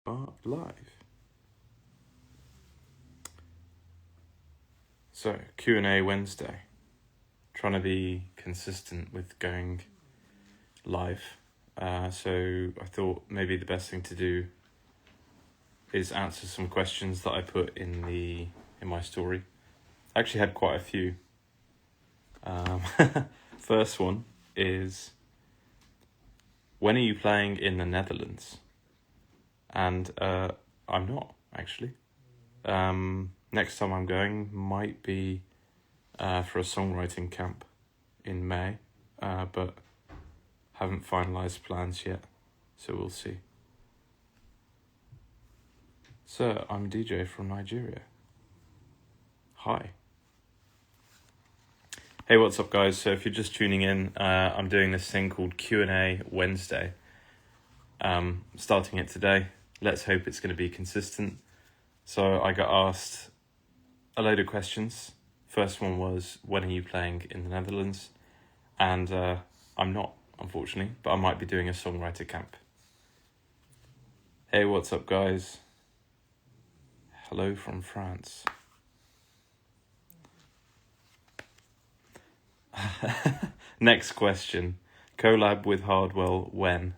are live. So, Q&A Wednesday. Trying to be consistent with going live. So I thought maybe the best thing to do is answer some questions that I put in my story. I actually had quite a few. First one is, when are you playing in the Netherlands? And I'm not, actually. Next time I'm going might be for a songwriting camp in May, but haven't finalised plans yet, so we'll see. Sir, I'm DJ from Nigeria. Hi. Hey, what's up, guys? So if you're just tuning in, I'm doing this thing called Q&A Wednesday. Starting it today. Let's hope it's going to be consistent. So I got asked a load of questions. First one was, when are you playing in the Netherlands? And I'm not, unfortunately, but I might be doing a songwriter camp. Hey, what's up, guys? Hello from France. Next question. Collab with Hardwell when?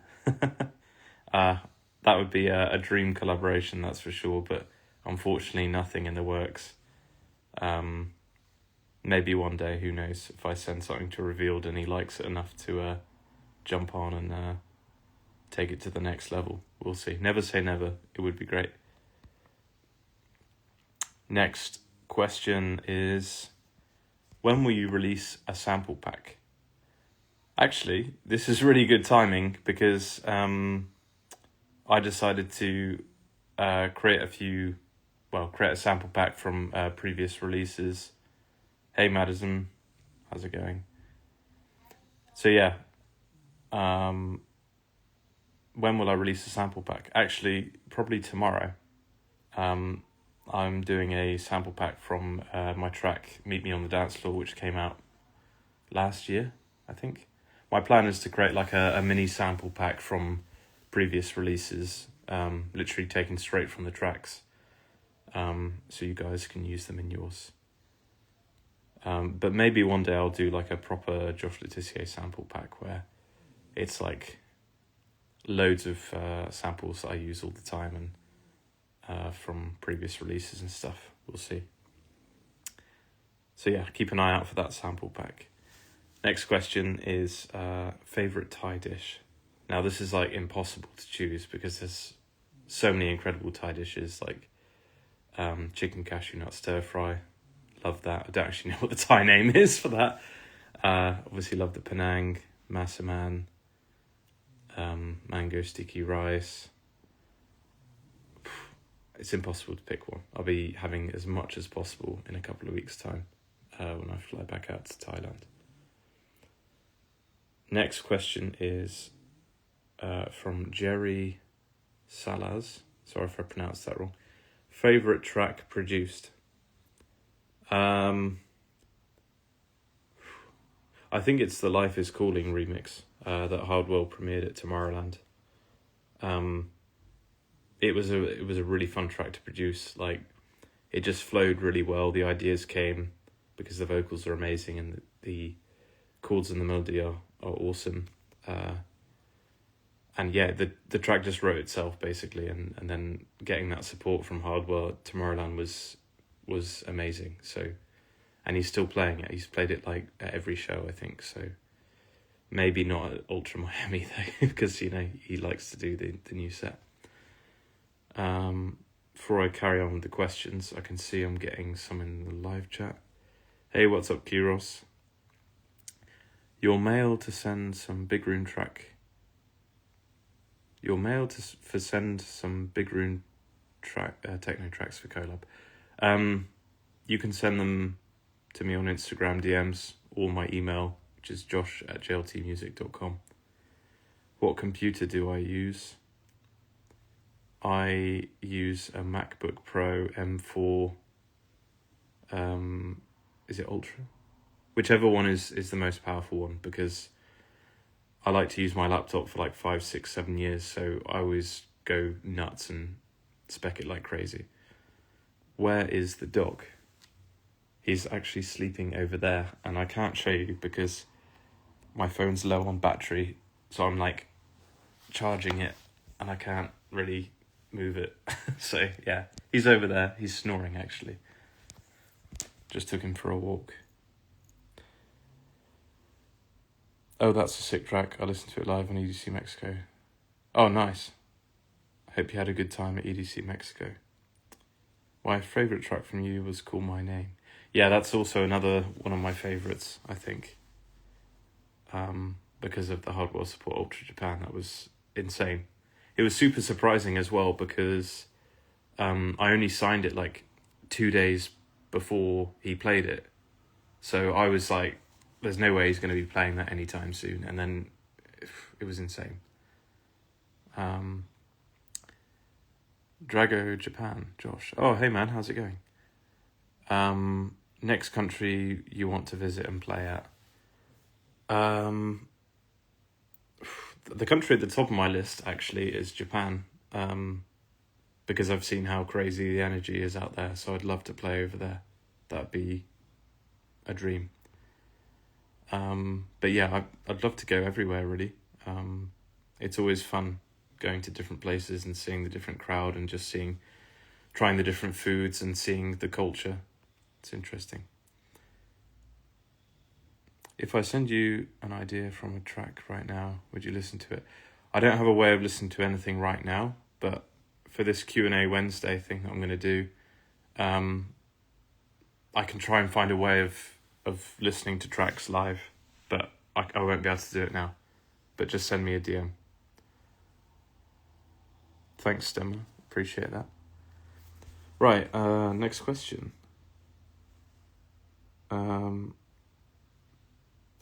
That would be a dream collaboration, that's for sure, but unfortunately nothing in the works. Maybe one day, who knows, if I send something to Revealed and he likes it enough to jump on and take it to the next level. We'll see. Never say never. It would be great. Next question is, when will you release a sample pack? Actually, this is really good timing because I decided to create a sample pack from previous releases. Hey Madison, how's it going? So yeah, when will I release a sample pack? Actually, probably tomorrow. I'm doing a sample pack from my track Meet Me on the Dance Floor, which came out last year, I think. My plan is to create like a mini sample pack from previous releases, literally taken straight from the tracks, so you guys can use them in yours. But maybe one day I'll do like a proper Josh Tissier sample pack where it's like loads of samples that I use all the time and from previous releases and stuff. We'll see. So yeah, keep an eye out for that sample pack. Next question is favourite Thai dish. Now this is like impossible to choose because there's so many incredible Thai dishes, like chicken cashew nut stir fry. Love that. I don't actually know what the Thai name is for that. Obviously love the Penang, Masaman, mango sticky rice. It's impossible to pick one. I'll be having as much as possible in a couple of weeks' time when I fly back out to Thailand. Next question is from Jerry Salaz. Sorry if I pronounced that wrong. Favourite track produced? I think it's the Life is Calling remix that Hardwell premiered at Tomorrowland. It was a really fun track to produce. Like, it just flowed really well. The ideas came because the vocals are amazing and the chords and the melody are awesome. And yeah, the track just wrote itself basically, and then getting that support from Hardwell at Tomorrowland was amazing. So, and he's still playing it. He's played it like at every show, I think. So maybe not at Ultra Miami though, because he likes to do the new set. Before I carry on with the questions, I can see I'm getting some in the live chat. Hey, what's up, Kyros? Your mail to send some Big Room send some Big Room techno tracks for Collab. You can send them to me on Instagram DMs or my email, which is josh@jltmusic.com. What computer do I use? I use a MacBook Pro M4. Is it Ultra? Whichever one is the most powerful one, because I like to use my laptop for like 5, 6, 7 years, so I always go nuts and spec it like crazy. Where is the dog? He's actually sleeping over there, and I can't show you because my phone's low on battery, so I'm like charging it and I can't really move it. So yeah, he's over there. He's snoring actually. Just took him for a walk. Oh, that's a sick track. I listened to it live on EDC Mexico. Oh, nice. I hope you had a good time at EDC Mexico. My favourite track from you was Call My Name. Yeah, that's also another one of my favourites, I think. Because of the Hardware Support Ultra Japan. That was insane. It was super surprising as well because I only signed it like 2 days before he played it. So I was like, there's no way he's going to be playing that anytime soon. And then it was insane. Drago Japan, Josh. Oh, hey man, how's it going? Next country you want to visit and play at? The country at the top of my list actually is Japan, because I've seen how crazy the energy is out there, so I'd love to play over there. That'd be a dream. But yeah, I'd love to go everywhere really. It's always fun going to different places and seeing the different crowd and just trying the different foods and seeing the culture. It's interesting. If I send you an idea from a track right now, would you listen to it? I don't have a way of listening to anything right now, but for this Q&A Wednesday thing that I'm going to do, I can try and find a way of listening to tracks live, but I won't be able to do it now. But just send me a DM. Thanks, Stemma. Appreciate that. Right, next question.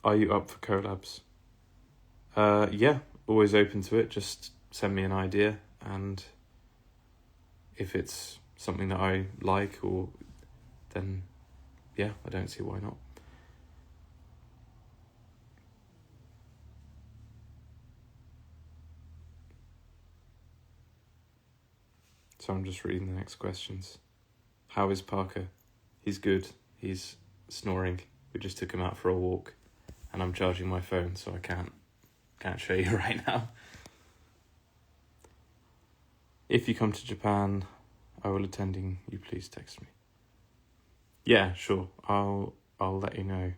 Are you up for collabs? Yeah, always open to it. Just send me an idea, and if it's something that I like, then yeah, I don't see why not. So I'm just reading the next questions. How is Parker? He's good. He's snoring. We just took him out for a walk, and I'm charging my phone, so I can't show you right now. If you come to Japan, I will attending. You please text me. Yeah, sure. I'll let you know.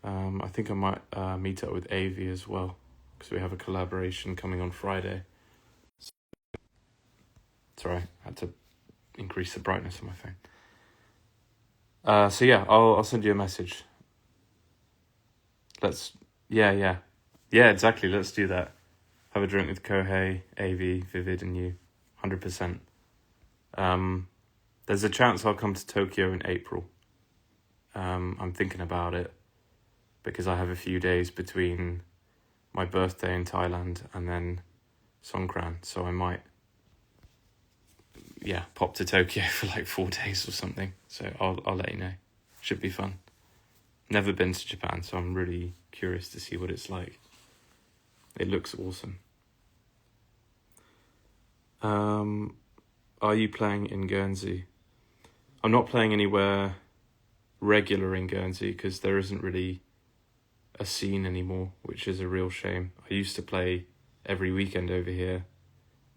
I think I might meet up with Avi as well, because we have a collaboration coming on Friday. Sorry, I had to increase the brightness on my phone. So yeah, I'll send you a message. Yeah, exactly. Let's do that. Have a drink with Kohei, Avi, Vivid, and you. 100%. There's a chance I'll come to Tokyo in April. I'm thinking about it because I have a few days between my birthday in Thailand and then Songkran, so I might pop to Tokyo for like 4 days or something. So I'll let you know. Should be fun. Never been to Japan, so I'm really curious to see what it's like. It looks awesome. Are you playing in Guernsey? I'm not playing anywhere regular in Guernsey because there isn't really a scene anymore, which is a real shame. I used to play every weekend over here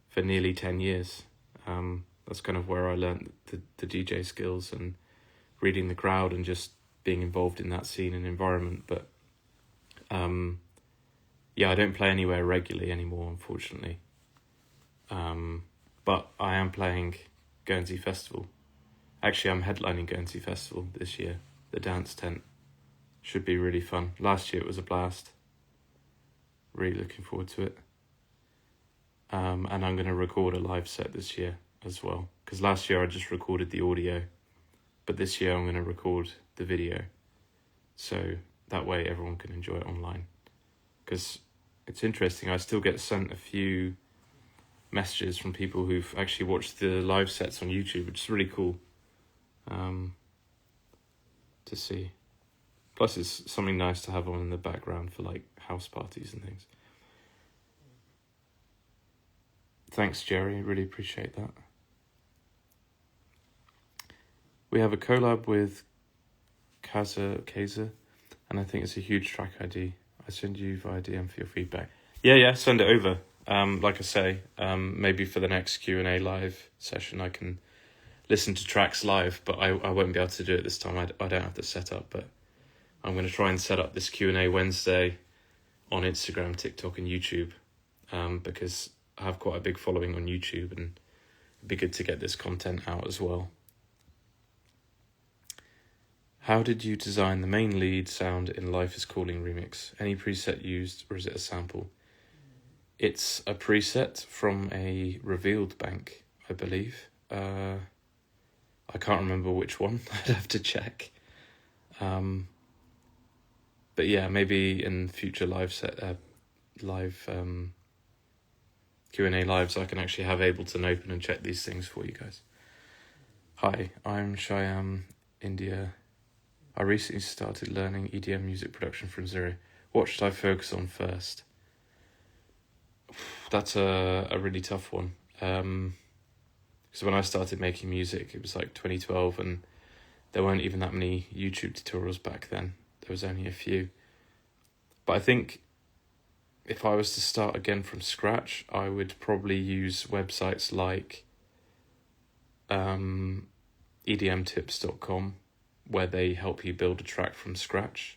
for nearly 10 years. That's kind of where I learned the DJ skills and reading the crowd and just being involved in that scene and environment. But I don't play anywhere regularly anymore, unfortunately. But I am playing Guernsey Festival. Actually, I'm headlining Guernsey Festival this year. The dance tent should be really fun. Last year it was a blast. Really looking forward to it. And I'm going to record a live set this year as well. Because last year I just recorded the audio. But this year I'm going to record the video. So that way everyone can enjoy it online. Because it's interesting, I still get sent a few messages from people who've actually watched the live sets on YouTube, which is really cool to see. Plus it's something nice to have on in the background for like house parties and things. Thanks, Jerry. Really appreciate that. We have a collab with Kaza, and I think it's a huge track ID. I send you via DM for your feedback. Yeah, send it over. Like I say, maybe for the next Q&A live session, I can listen to tracks live, but I won't be able to do it this time. I don't have the setup, but I'm going to try and set up this Q&A Wednesday on Instagram, TikTok, and YouTube, because I have quite a big following on YouTube, and it'd be good to get this content out as well. How did you design the main lead sound in Life is Calling remix? Any preset used, or is it a sample? It's a preset from a revealed bank, I believe. I can't remember which one. I'd have to check. But yeah, maybe in future live Q&A lives, I can actually have Ableton open and check these things for you guys. Hi, I'm Shyam, India. I recently started learning EDM music production from zero. What should I focus on first? That's a really tough one. Because when I started making music, it was like 2012, and there weren't even that many YouTube tutorials back then. There was only a few. But I think if I was to start again from scratch, I would probably use websites like edmtips.com, where they help you build a track from scratch.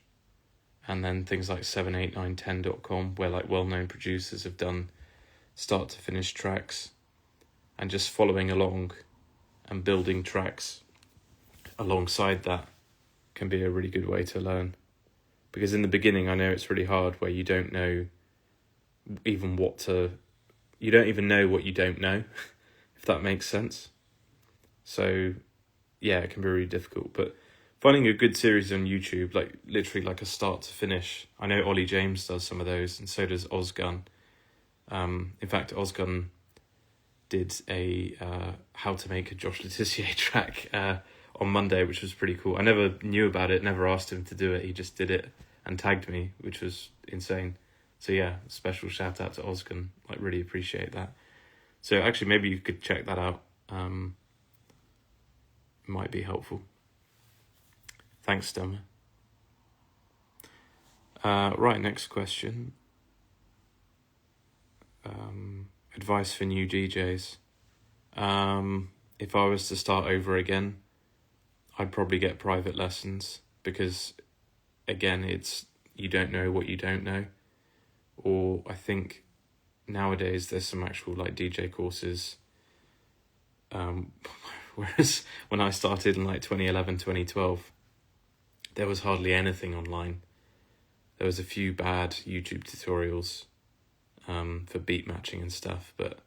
And then things like 78910.com, where like well-known producers have done start to finish tracks, and just following along and building tracks alongside that can be a really good way to learn. Because in the beginning, I know it's really hard, where you don't know even you don't even know what you don't know, if that makes sense. So yeah, it can be really difficult, but finding a good series on YouTube, like literally like a start to finish. I know Ollie James does some of those, and so does Ozgun. In fact, Ozgun did a how to make a Josh Tissier track on Monday, which was pretty cool. I never knew about it, never asked him to do it. He just did it and tagged me, which was insane. So yeah, special shout out to Ozgun. Like, really appreciate that. So actually, maybe you could check that out. Might be helpful. Thanks, Stemmer. Right, next question. Advice for new DJs. If I was to start over again, I'd probably get private lessons, because again, it's you don't know what you don't know. Or I think nowadays there's some actual like DJ courses. Whereas when I started in like 2011, 2012, there was hardly anything online. There was a few bad YouTube tutorials for beat matching and stuff, but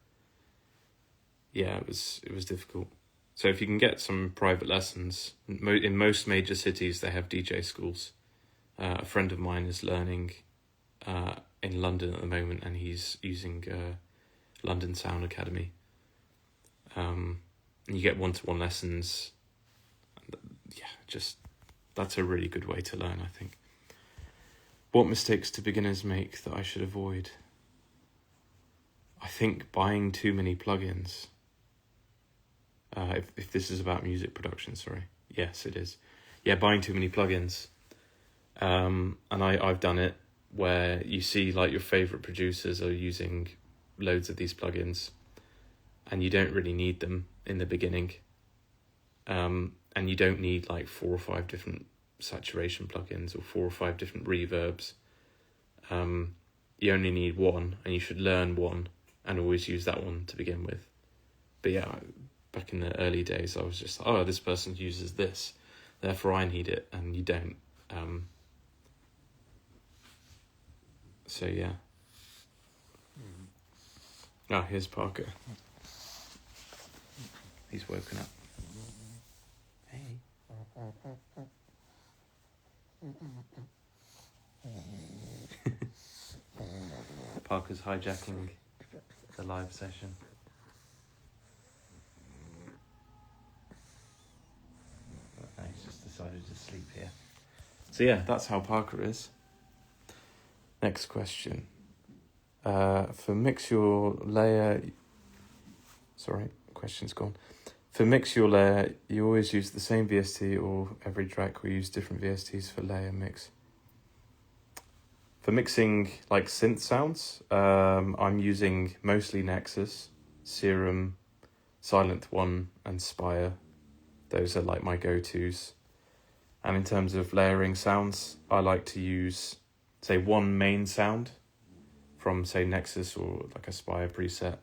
yeah, it was difficult. So if you can get some private lessons, in most major cities they have DJ schools. A friend of mine is learning in London at the moment, and he's using London Sound Academy. And you get one-to-one lessons. Yeah, just that's a really good way to learn, I think. What mistakes do beginners make that I should avoid? I think buying too many plugins. If this is about music production, sorry. Yes, it is. Yeah, buying too many plugins. And I've done it, where you see like your favourite producers are using loads of these plugins, and you don't really need them in the beginning. And you don't need like 4 or 5 different saturation plugins or 4 or 5 different reverbs. You only need one, and you should learn one and always use that one to begin with. But yeah, back in the early days, I was just, oh, this person uses this, therefore I need it, and you don't. So yeah. Ah, here's Parker. He's woken up. Hey. Parker's hijacking the live session. No, he's just decided to sleep here. So yeah, that's how Parker is. Next question. For mix your layer, Sorry, question's gone. For mix your layer, you always use the same VST or every track will use different VSTs for layer mix? For mixing like synth sounds, I'm using mostly Nexus, Serum, Silent One, and Spire. Those are like my go-tos. And in terms of layering sounds, I like to use, say, one main sound from, say, Nexus or like a Spire preset,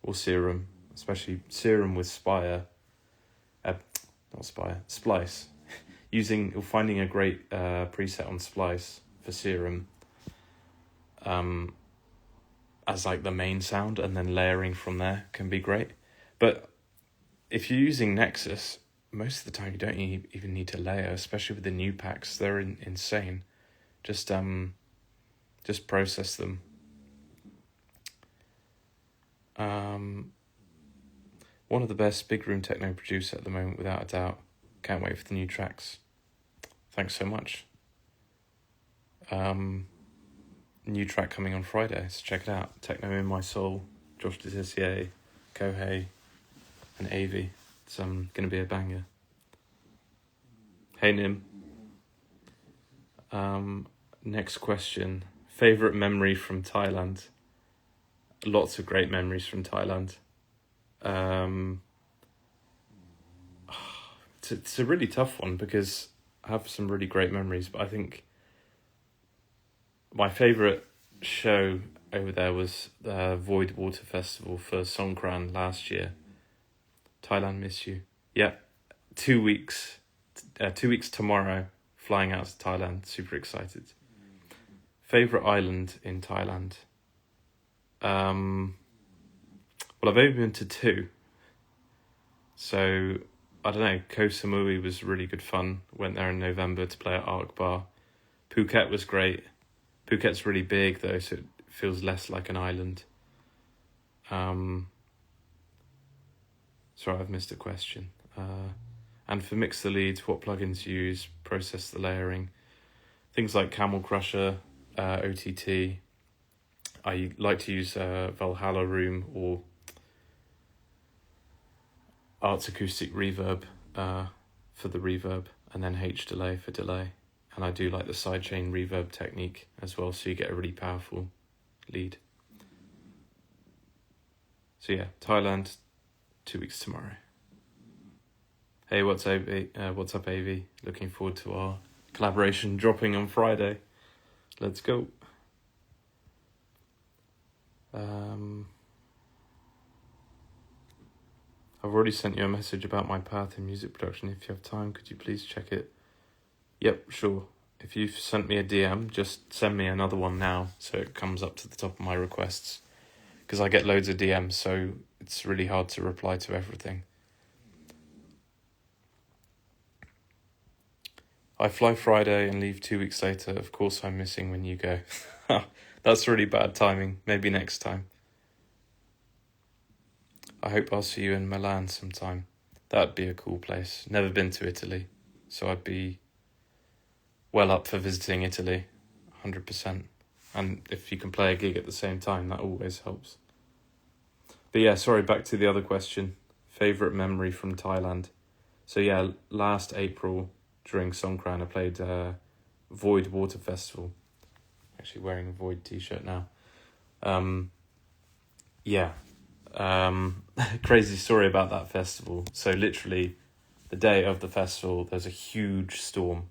or Serum, especially Serum with Spire, not Spire, Splice. Finding a great preset on Splice for Serum as like the main sound, and then layering from there can be great. But if you're using Nexus, most of the time you don't even need to layer, especially with the new packs. They're insane. Just process them. One of the best Big Room Techno producer at the moment, without a doubt. Can't wait for the new tracks. Thanks so much. New track coming on Friday, so check it out. Techno in My Soul, Josh Tissier, Kohei, and Avi. It's going to be a banger. Hey Nim. Next question. Favourite memory from Thailand? Lots of great memories from Thailand. It's a really tough one because I have some really great memories, but I think my favourite show over there was the Void Water Festival for Songkran last year. Thailand miss you. Yeah, 2 weeks. 2 weeks tomorrow, flying out to Thailand. Super excited. Favourite island in Thailand? Well, I've only been to 2. So, I don't know, Koh Samui was really good fun. Went there in November to play at Arc Bar. Phuket was great. Phuket's really big though, so it feels less like an island. Sorry, I've missed a question. And for mix the leads, what plugins use, process the layering. Things like Camel Crusher, OTT. I like to use Valhalla Room or Arts Acoustic Reverb for the reverb, and then H Delay for delay. And I do like the sidechain reverb technique as well, so you get a really powerful lead. So yeah, Thailand, 2 weeks tomorrow. Hey, what's up, AV? Looking forward to our collaboration dropping on Friday. Let's go. I've already sent you a message about my path in music production. If you have time, could you please check it? Yep, sure. If you've sent me a DM, just send me another one now so it comes up to the top of my requests. Because I get loads of DMs, so it's really hard to reply to everything. I fly Friday and leave 2 weeks later. Of course I'm missing when you go. That's really bad timing. Maybe next time. I hope I'll see you in Milan sometime. That'd be a cool place. Never been to Italy, so I'd be well up for visiting Italy, 100%. And if you can play a gig at the same time, that always helps. But yeah, sorry, back to the other question. Favourite memory from Thailand? So yeah, last April during Songkran, I played Void Water Festival. Actually wearing a Void t-shirt now. Crazy story about that festival. So literally the day of the festival, there's a huge storm.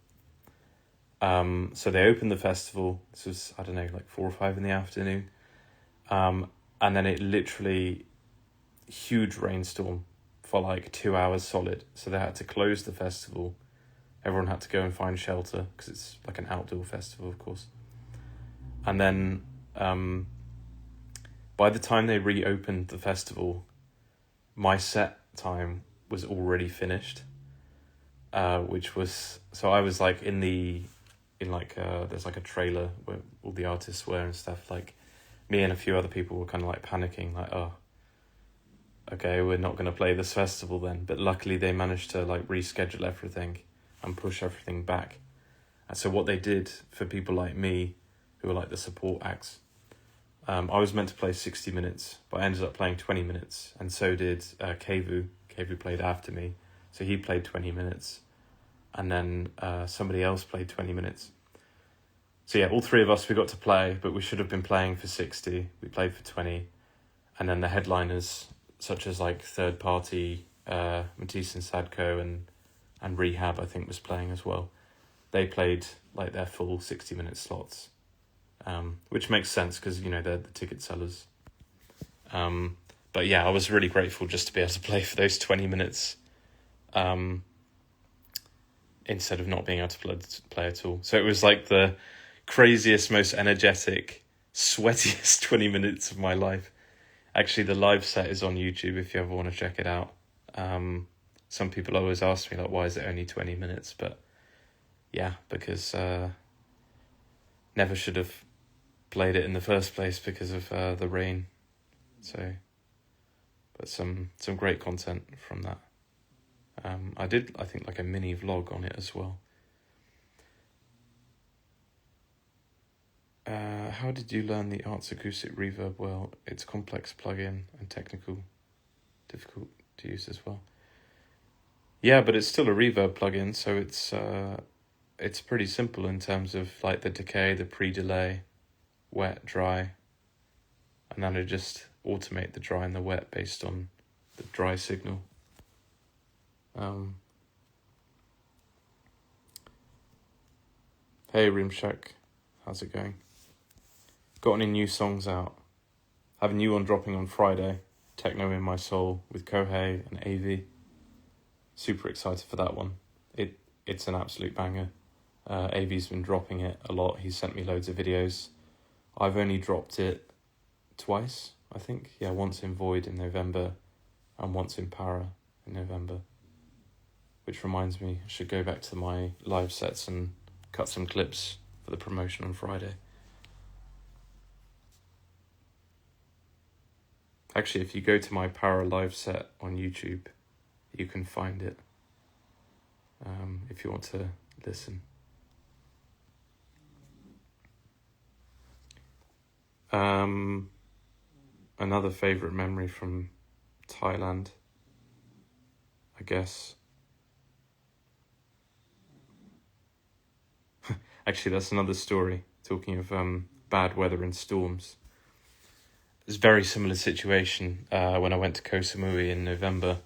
So they opened the festival. This was, I don't know, like 4 or 5 in the afternoon. And then it literally, huge rainstorm for like 2 hours solid. So they had to close the festival. Everyone had to go and find shelter because it's like an outdoor festival, of course. And then by the time they reopened the festival, my set time was already finished. Which was, so I was like there's like a trailer where all the artists were and stuff. Like me and a few other people were kind of like panicking, like, oh, okay, we're not going to play this festival then. But luckily they managed to like reschedule everything and push everything back. And so what they did for people like me, who were like the support acts, I was meant to play 60 minutes, but I ended up playing 20 minutes, and so did Kevu. Kevu played after me, so he played 20 minutes, and then somebody else played 20 minutes. So yeah, all three of us, we got to play, but we should have been playing for 60. We played for 20, and then the headliners, such as like Third Party, Matisse and Sadko, and Rehab, I think, was playing as well. They played like their full 60-minute slots, which makes sense because, you know, they're the ticket sellers. But yeah, I was really grateful just to be able to play for those 20 minutes instead of not being able to play at all. So it was like the craziest, most energetic, sweatiest 20 minutes of my life. Actually, the live set is on YouTube if you ever want to check it out. Some people always ask me, like, why is it only 20 minutes? But yeah, because never should have played it in the first place because of the rain. So, but some great content from that. I did, I think, like a mini vlog on it as well. How did you learn the Arts Acoustic Reverb well? It's complex plugin and difficult to use as well. Yeah, but it's still a reverb plugin, so it's pretty simple in terms of like the decay, the pre-delay, wet, dry, and then I just automate the dry and the wet based on the dry signal. Hey Rimshak, how's it going? Got any new songs out? Have a new one dropping on Friday, Techno in My Soul with Kohei and AV. Super excited for that one. It's an absolute banger. AV's been dropping it a lot. He sent me loads of videos. I've only dropped it twice, I think. Yeah, once in Void in November and once in Para in November. Which reminds me, I should go back to my live sets and cut some clips for the promotion on Friday. Actually, if you go to my Para live set on YouTube, you can find it if you want to listen. Another favourite memory from Thailand, I guess. Actually, that's another story, talking of bad weather and storms. It's a very similar situation when I went to Koh Samui in November.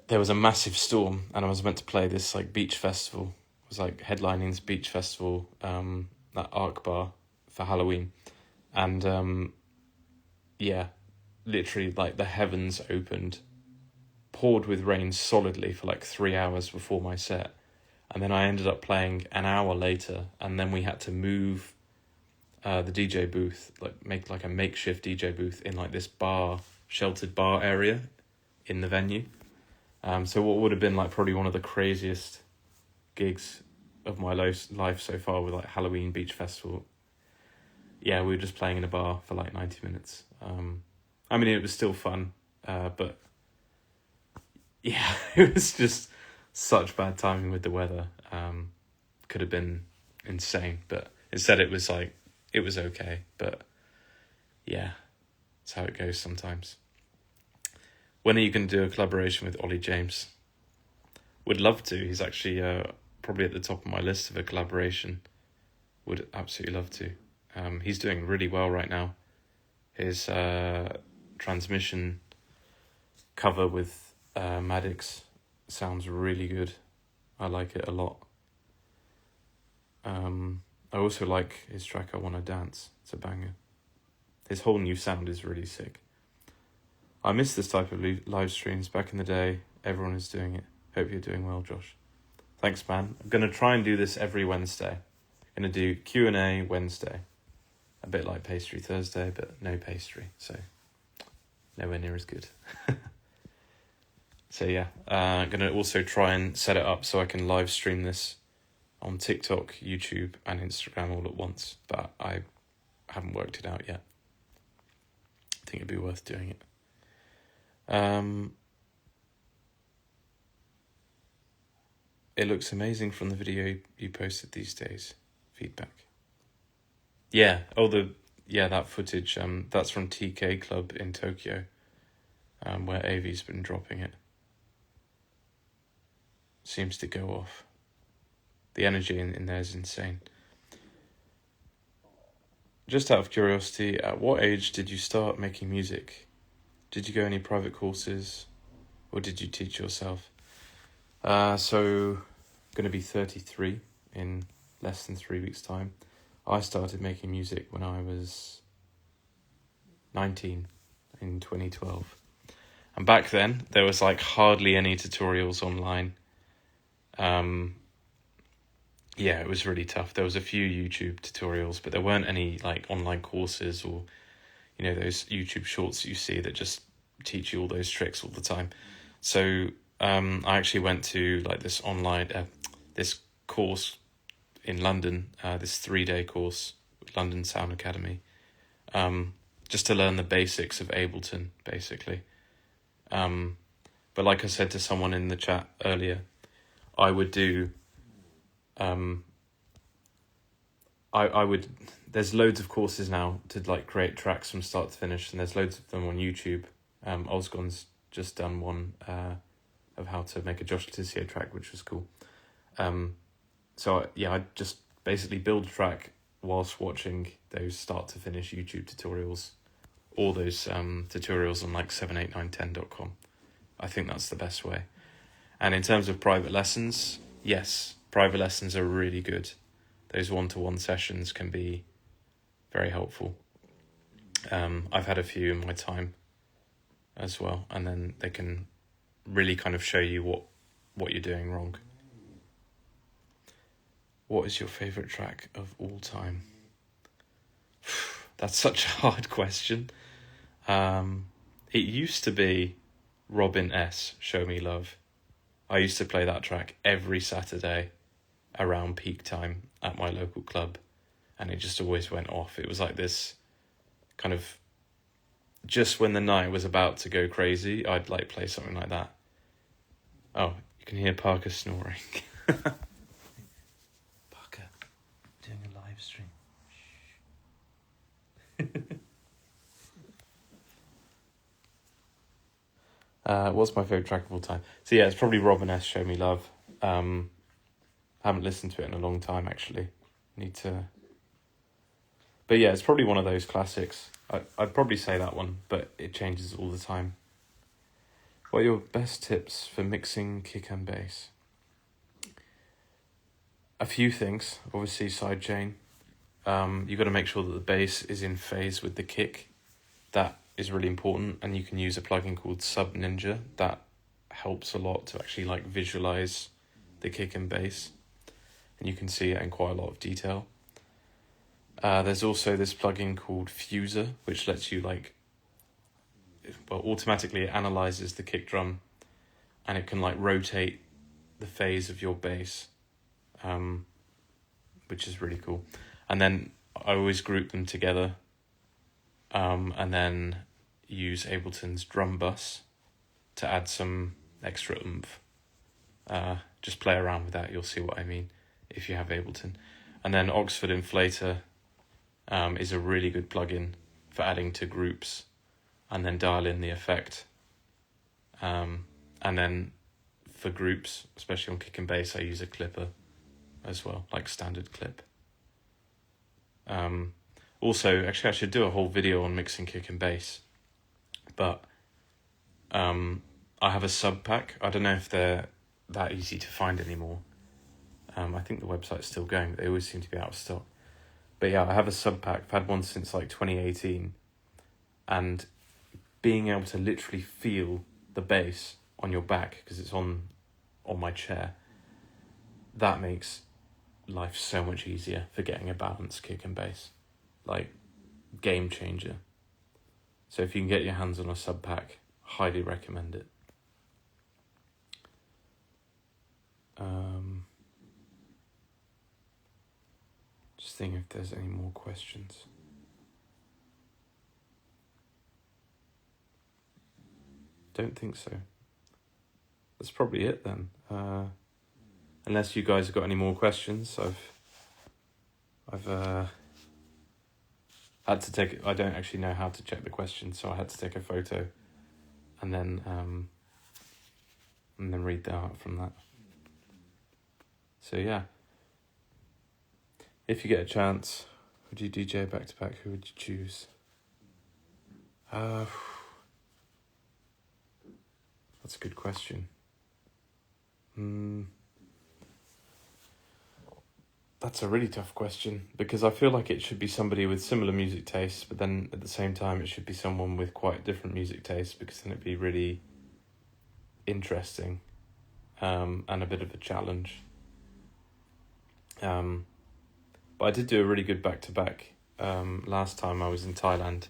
There was a massive storm and I was meant to play this like beach festival. It was like headlining this beach festival at Arc Bar for Halloween. And yeah, literally like the heavens opened, poured with rain solidly for like 3 hours before my set. And then I ended up playing an hour later, and then we had to move the DJ booth, like make like a makeshift DJ booth in like this sheltered bar area in the venue. So what would have been like probably one of the craziest gigs of my life so far with like Halloween Beach Festival. Yeah, we were just playing in a bar for like 90 minutes. I mean, it was still fun, but yeah, it was just such bad timing with the weather. Could have been insane, but instead it was like, it was okay. But yeah, that's how it goes sometimes. When are you going to do a collaboration with Ollie James? Would love to. He's actually probably at the top of my list of a collaboration. Would absolutely love to. He's doing really well right now. His transmission cover with Maddox sounds really good. I like it a lot. I also like his track I Wanna Dance. It's a banger. His whole new sound is really sick. I miss this type of live streams. Back in the day, everyone is doing it. Hope you're doing well, Josh. Thanks, man. I'm going to try and do this every Wednesday. I'm going to do Q&A Wednesday. A bit like Pastry Thursday, but no pastry, so nowhere near as good. So yeah, I'm going to also try and set it up so I can live stream this on TikTok, YouTube and Instagram all at once, but I haven't worked it out yet. I think it'd be worth doing it. It looks amazing from the video you posted these days. Feedback. Yeah, yeah, that footage, that's from TK Club in Tokyo, where Avi's been dropping it. Seems to go off. The energy in there is insane. Just out of curiosity, at what age did you start making music? Did you go any private courses, or did you teach yourself? So, going to be 33 in less than 3 weeks' time. I started making music when I was 19 in 2012. And back then, there was like hardly any tutorials online. Yeah, it was really tough. There was a few YouTube tutorials, but there weren't any like online courses or, you know, those YouTube shorts that you see that just teach you all those tricks all the time. So I actually went to like this online, this course in London, this 3-day course, London Sound Academy, just to learn the basics of Ableton, basically. But like I said to someone in the chat earlier, I would do, I would, there's loads of courses now to like create tracks from start to finish, and there's loads of them on YouTube. Ozgon's just done one of how to make a Josh Tissier track, which was cool. So yeah, I just basically build a track whilst watching those start to finish YouTube tutorials, all those tutorials on like 78910.com. I think that's the best way. And in terms of private lessons, yes, private lessons are really good. Those one-to-one sessions can be very helpful. I've had a few in my time as well, and then they can really kind of show you what you're doing wrong. What is your favourite track of all time? That's such a hard question. It used to be Robin S, Show Me Love. I used to play that track every Saturday around peak time at my local club, and it just always went off. It was like this kind of, just when the night was about to go crazy, I'd like play something like that. Oh, you can hear Parker snoring. Parker, doing a live stream. What's my favourite track of all time? So yeah, it's probably Robin S, Show Me Love. Haven't listened to it in a long time, actually. Need to... But yeah, it's probably one of those classics. I'd probably say that one, but it changes all the time. What are your best tips for mixing kick and bass? A few things. Obviously, sidechain. You've got to make sure that the bass is in phase with the kick. That is really important, and you can use a plugin called Sub Ninja. That helps a lot to actually like visualize the kick and bass, and you can see it in quite a lot of detail. There's also this plugin called Fuser, which lets you automatically it analyzes the kick drum, and it can like rotate the phase of your bass, which is really cool. And then I always group them together, and then use Ableton's drum bus to add some extra oomph. Just play around with that, you'll see what I mean if you have Ableton. And then Oxford Inflator is a really good plugin for adding to groups and then dial in the effect. And then for groups, especially on kick and bass, I use a clipper as well, like standard clip. Also, actually I should do a whole video on mixing kick and bass, but I have a sub pack. I don't know if they're that easy to find anymore. I think the website's still going, but they always seem to be out of stock. But yeah, I have a sub pack. I've had one since like 2018, and being able to literally feel the bass on your back because it's on my chair, that makes life so much easier for getting a balanced kick and bass. Like, game changer. So if you can get your hands on a sub pack, highly recommend it. Just thinking if there's any more questions. Don't think so. That's probably it then. Unless you guys have got any more questions, I've had to take. I don't actually know how to check the question, so I had to take a photo, and then read the art from that. So yeah, if you get a chance, would you DJ back to back? Who would you choose? That's a good question. That's a really tough question, because I feel like it should be somebody with similar music tastes, but then at the same time it should be someone with quite different music tastes, because then it'd be really interesting and a bit of a challenge. But I did do a really good back-to-back last time I was in Thailand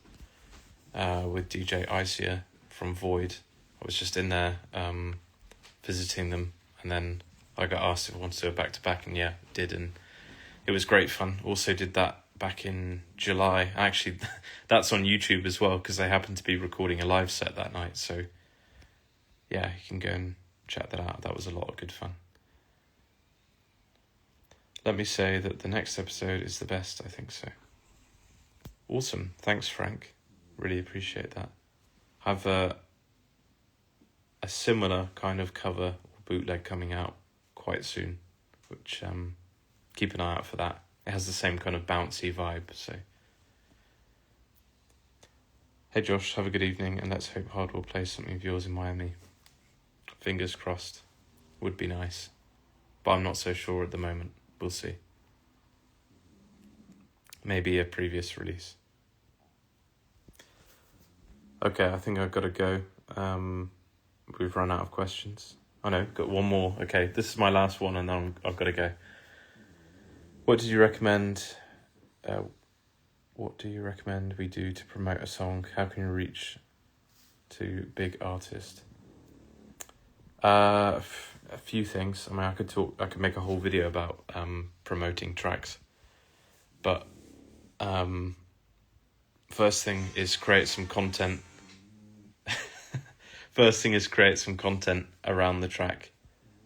with DJ Tissier from Void. I was just in there visiting them, and then I got asked if I wanted to do a back-to-back, and yeah, did, and it was great fun. Also did that back in July. Actually, that's on YouTube as well, because they happened to be recording a live set that night. So yeah, you can go and check that out. That was a lot of good fun. Let me say that the next episode is the best, I think so. Awesome. Thanks, Frank. Really appreciate that. Have a similar kind of cover or bootleg coming out quite soon, which keep an eye out for that. It has the same kind of bouncy vibe, so. Hey Josh, have a good evening, and let's hope Hardwell plays something of yours in Miami. Fingers crossed. Would be nice. But I'm not so sure at the moment. We'll see. Maybe a previous release. Okay, I think I've got to go. We've run out of questions. Oh no, got one more. Okay, this is my last one, and then I've got to go. What do you recommend we do to promote a song? How can we reach to big artists? A few things. I mean, I could make a whole video about promoting tracks. But first thing is create some content. First thing is create some content around the track.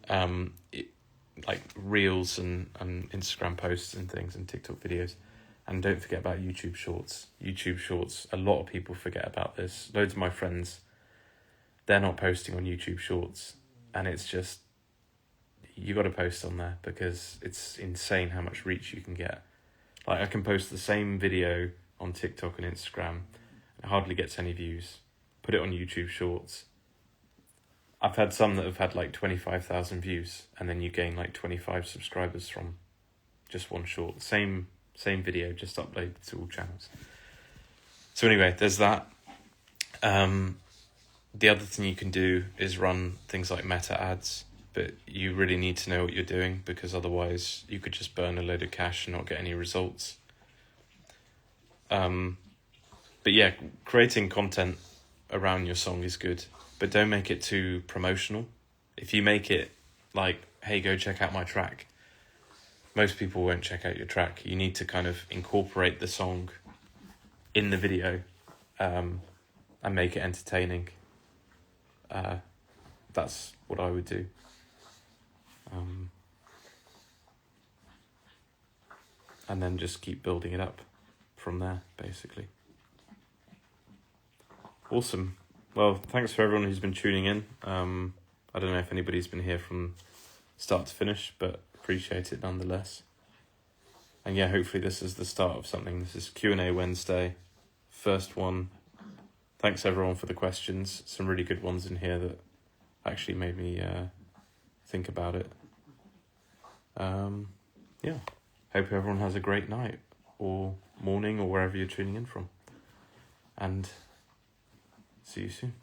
Like reels and Instagram posts and things and TikTok videos. And don't forget about YouTube Shorts. YouTube Shorts, a lot of people forget about this. Loads of my friends, they're not posting on YouTube Shorts. And it's just, you got to post on there, because it's insane how much reach you can get. Like, I can post the same video on TikTok and Instagram. It hardly gets any views. Put it on YouTube Shorts. I've had some that have had like 25,000 views, and then you gain like 25 subscribers from just one short. Same video, just uploaded to all channels. So anyway, there's that. The other thing you can do is run things like meta ads, but you really need to know what you're doing, because otherwise you could just burn a load of cash and not get any results. But yeah, creating content around your song is good, but don't make it too promotional. If you make it like, hey, go check out my track, most people won't check out your track. You need to kind of incorporate the song in the video and make it entertaining. That's what I would do. And then just keep building it up from there, basically. Awesome. Well, thanks for everyone who's been tuning in. I don't know if anybody's been here from start to finish, but appreciate it nonetheless. And yeah, hopefully this is the start of something. This is Q&A Wednesday, first one. Thanks everyone for the questions. Some really good ones in here that actually made me think about it. Yeah, hope everyone has a great night or morning or wherever you're tuning in from. And see you soon.